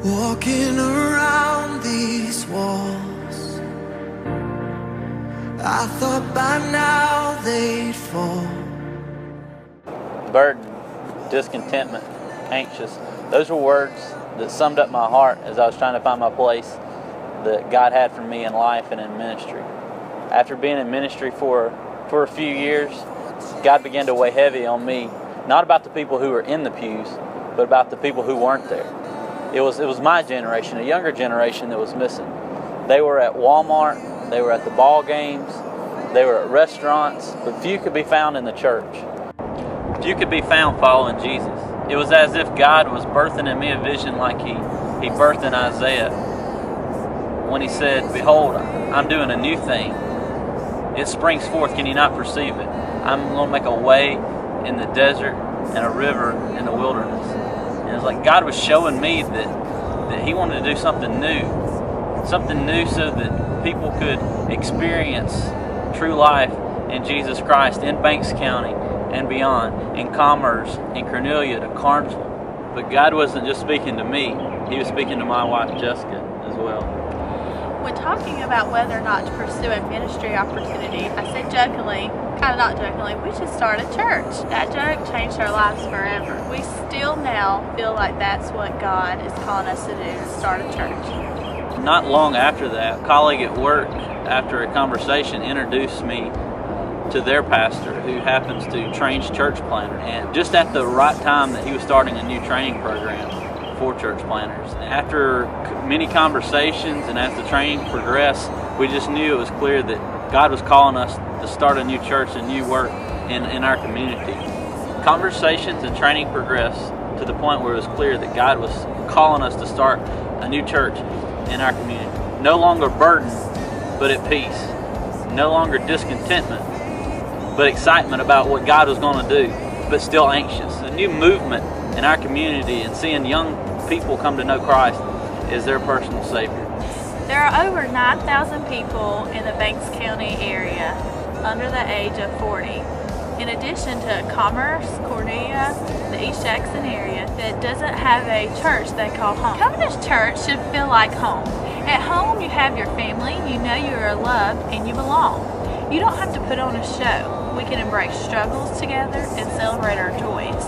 Walking around these walls, I thought by now they'd fall. Burden, discontentment, anxious. Those were words that summed up my heart as I was trying to find my place that God had for me in life and in ministry. After being in ministry for a few years, God began to weigh heavy on me, not about the people who were in the pews, but about the people who weren't there. It was my generation, a younger generation that was missing. They were at Walmart, they were at the ball games, they were at restaurants, but few could be found in the church. Few could be found following Jesus. It was as if God was birthing in me a vision like he birthed in Isaiah when he said, "Behold, I'm doing a new thing. It springs forth, can you not perceive it? I'm going to make a way in the desert and a river in the wilderness." And it's like God was showing me that he wanted to do something new so that people could experience true life in Jesus Christ in Banks County and beyond, in Commerce, in Cornelia to Carnesville. But God wasn't just speaking to me, he was speaking to my wife Jessica as well. When talking about whether or not to pursue a ministry opportunity, I said jokingly, kind of not jokingly, we should start a church. That joke changed our lives forever. We still now feel like that's what God is calling us to do, is start a church. Not long after that, a colleague at work, after a conversation, introduced me to their pastor who happens to train church planners. And just at the right time that he was starting a new training program for church planners. After many conversations and as the training progressed, we just knew it was clear that God was calling us to start a new church, a new work in our community. Conversations and training progressed to the point where it was clear that God was calling us to start a new church in our community. No longer burdened, but at peace. No longer discontentment, but excitement about what God was going to do, but still anxious. A new movement in our community and seeing young people come to know Christ as their personal Savior. There are over 9,000 people in the Banks County area under the age of 40. In addition to Commerce, Cornelia, the East Jackson area that doesn't have a church they call home. Coming to church should feel like home. At home you have your family, you know you are loved and you belong. You don't have to put on a show. We can embrace struggles together and celebrate our joys.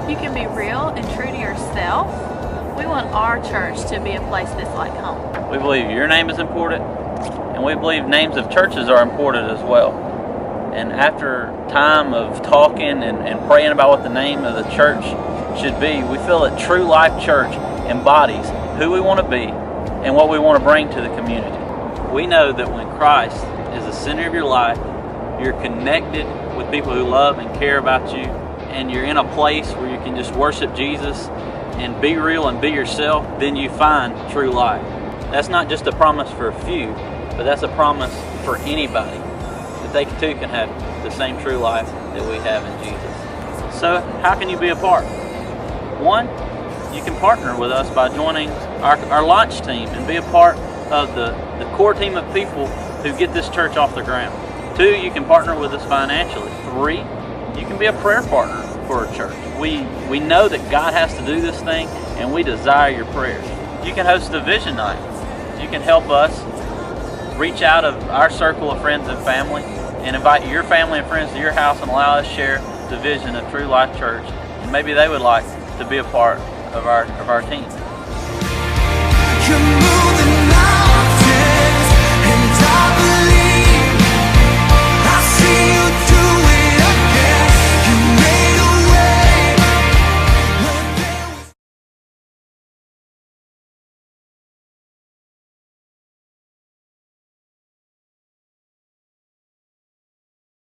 You can be real and true to yourself. We want our church to be a place that's like home. We believe your name is important, and we believe names of churches are important as well. And after time of talking and praying about what the name of the church should be, we feel that True Life Church embodies who we want to be and what we want to bring to the community. We know that when Christ is the center of your life, you're connected with people who love and care about you, and you're in a place where you can just worship Jesus and be real and be yourself, then you find true life. That's not just a promise for a few, but that's a promise for anybody, that they too can have the same true life that we have in Jesus. So how can you be a part? One, you can partner with us by joining our launch team and be a part of the core team of people who get this church off the ground. Two, you can partner with us financially. Three, you can be a prayer partner for a church. We know that God has to do this thing, and we desire your prayers. You can host a vision night. You can help us reach out of our circle of friends and family and invite your family and friends to your house and allow us to share the vision of True Life Church. And maybe they would like to be a part of our team.